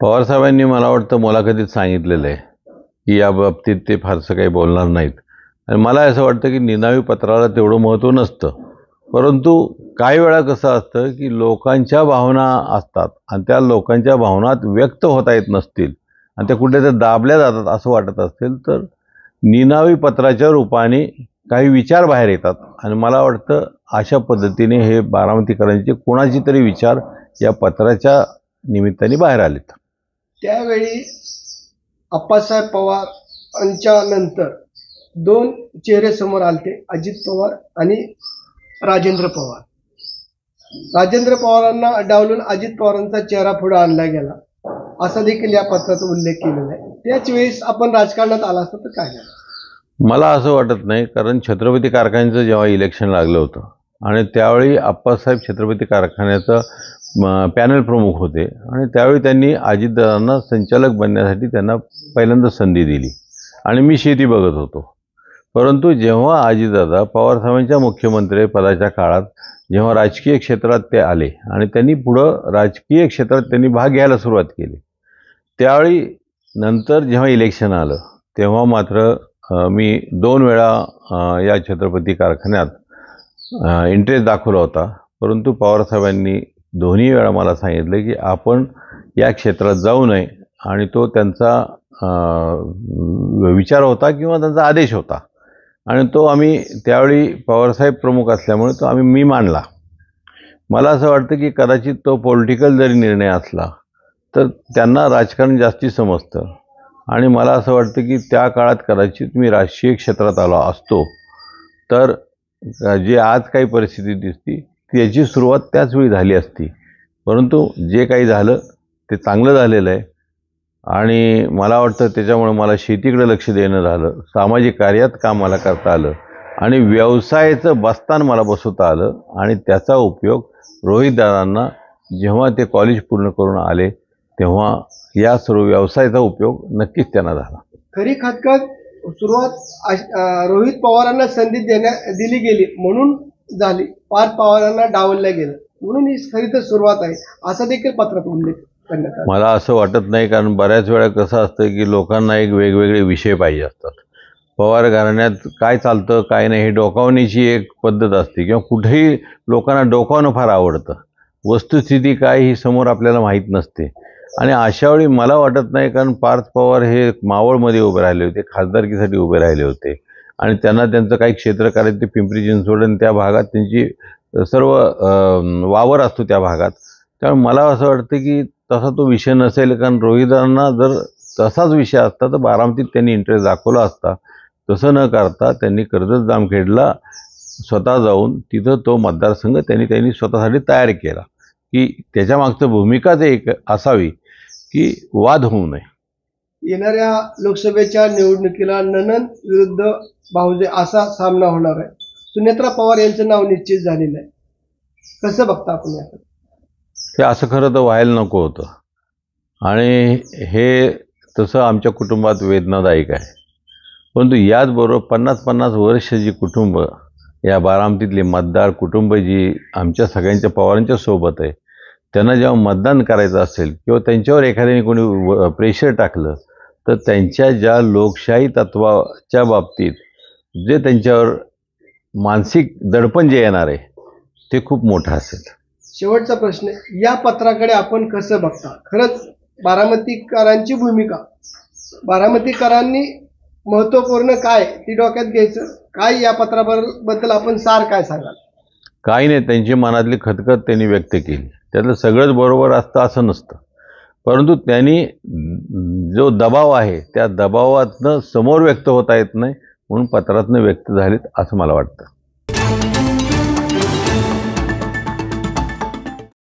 पवारसाहेबांनी मला वाटतं मुलाखतीत सांगितलेलं आहे की या बाबतीत ते फारसं काही बोलणार नाहीत. आणि मला असं वाटतं की निनावी पत्राला तेवढं महत्त्व नसतं, परंतु काही वेळा कसं असतं की लोकांच्या भावना असतात आणि त्या लोकांच्या भावना व्यक्त होता येत नसतील आणि त्या कुठेतरी दाबल्या जातात असं वाटत असेल तर निनावी पत्राच्या रूपाने काही विचार बाहेर येतात. आणि मला वाटतं अशा पद्धतीने हे बारामतीकरांचे कोणाची तरी विचार या पत्राच्या निमित्ताने बाहेर आलेत. त्यावेळी आप्पासाहेब पवार यांच्या नंतर दोन चेहरे समोर आलते, अजित पवार आणि राजेंद्र पवार. राजेंद्र पवारांना डावलून अजित पवारांचा चेहरा पुढे आणला गेला असा देखील या पत्रात उल्लेख केलेला आहे. त्याच वेळेस आपण राजकारणात आला असता तर काय झालं? मला असं वाटत नाही, कारण छत्रपती कारखान्याचं जेव्हा इलेक्शन लागलं होतं आणि त्यावेळी आप्पासाहेब छत्रपती कारखान्याचं पॅनल प्रमुख होते आणि त्यावेळी त्यांनी अजितदादांना संचालक बनण्यासाठी त्यांना पहिल्यांदा संधी दिली आणि मी शेती बघत होतो. परंतु जेव्हा अजितदादा पवारसाहेबांच्या मुख्यमंत्री पदाच्या काळात जेव्हा राजकीय क्षेत्रात ते आले आणि त्यांनी पुढं राजकीय क्षेत्रात त्यांनी भाग घ्यायला सुरुवात केली, त्यावेळी नंतर जेव्हा इलेक्शन आलं तेव्हा मात्र मी 2 वेळा या छत्रपती कारखान्यात इंटरेस्ट दाखवला होता. परंतु पवारसाहेबांनी दोन्ही वेळा मला सांगितलं की आपण या क्षेत्रात जाऊ नये आणि तो त्यांचा विचार होता किंवा त्यांचा आदेश होता आणि तो आम्ही त्यावेळी पवारसाहेब प्रमुख असल्यामुळे तो मी मानला. मला असं वाटतं की कदाचित तो पॉलिटिकल जरी निर्णय असला तर त्यांना राजकारण जास्ती समजतं आणि मला असं वाटतं की त्या काळात कदाचित मी राजकीय क्षेत्रात आलो असतो तर जे आज काही परिस्थिती दिसती त्याची सुरुवात त्याच वेळी झाली असती. परंतु जे काही झालं ते चांगलं झालेलं आहे आणि मला वाटतं त्याच्यामुळे मला शेतीकडे लक्ष देणं झालं, सामाजिक कार्यात काम मला करता आलं आणि व्यवसायाचं बस्तान मला बसवता आलं आणि त्याचा उपयोग रोहितदादांना जेव्हा ते कॉलेज पूर्ण करून आले तेव्हा या सर्व व्यवसायाचा उपयोग नक्कीच त्यांना झाला. खरी खतखत सुरुवात रोहित पवारांना संधी दिली गेली म्हणून झाली, पार्थ पवारांना डावललं गेलं म्हणून ही खरी तर सुरुवात आहे असा देखील पत्रात उल्लेख करण्यात आला. मला असं वाटत नाही, कारण बऱ्याच वेळा कसं असतं की लोकांना एक वेगवेगळे विषय पाहिजे असतात. पवार घराण्यात काय चालतं काय नाही हे डोकावण्याची एक पद्धत असते किंवा कुठेही लोकांना डोकावणं फार आवडतं. वस्तुस्थिती काय ही समोर आपल्याला माहीत नसते आणि अशावेळी मला वाटत नाही, कारण पार्थ पवार हे मावळमध्ये उभे राहिले होते, खासदारकीसाठी उभे राहिले होते आणि त्यांना त्यांचं काही क्षेत्र करायचं ते पिंपरी चिंचवड आणि त्या भागात त्यांची सर्व वावर असतो त्या भागात. त्यामुळे मला असं वाटतं की तसा तो विषय नसेल, कारण रोहिदांना जर तसाच विषय असता तर बारामतीत त्यांनी इंटरेस्ट दाखवला असता. तसं न करता त्यांनी कर्जत जामखेडला स्वतः जाऊन तिथं तो मतदारसंघ त्यांनी स्वतःसाठी तयार केला की त्याच्यामागचं भूमिकाच एक असावी की वाद होऊ नये. येणाऱ्या लोकसभेच्या निवडणुकीला नणंद विरुद्ध भाऊजे असा सामना होणार आहे. सुनेत्रा पवार यांचं नाव निश्चित झालेलं आहे. कसं बघता आपण याकडे? हे असं खरं तर व्हायला नको होतं आणि हे तसं आमच्या कुटुंबात वेदनादायक आहे. परंतु याचबरोबर 50-50 वर्ष जी कुटुंब या बारामतीतली मतदार कुटुंब जी आमच्या सगळ्यांच्या पवारांच्या सोबत आहे, त्यांना जेव्हा मतदान करायचं असेल किंवा त्यांच्यावर एखाद्याने कोणी प्रेशर टाकलं तर त्यांच्या ज्या लोकशाही तत्वाच्या बाबतीत जे त्यांच्यावर मानसिक दडपण जे येणार आहे ते खूप मोठं असेल. शेवटचा प्रश्न, या पत्राकडे आपण कसं बघता? खरंच बारामतीकरांची भूमिका, बारामतीकरांनी महत्त्वपूर्ण काय ती डोक्यात घ्यायचं काय, या पत्राबद्दल आपण सार काय सांगाल? काही नाही, त्यांची मनातली खतखत त्यांनी व्यक्त केली, त्यातलं सगळंच बरोबर असतं असं नसतं. परंतु त्यांनी जो दबाव आहे त्या दबावातनं समोर व्यक्त होता येत नाही म्हणून पत्रातनं व्यक्त झालेत असं मला वाटतं.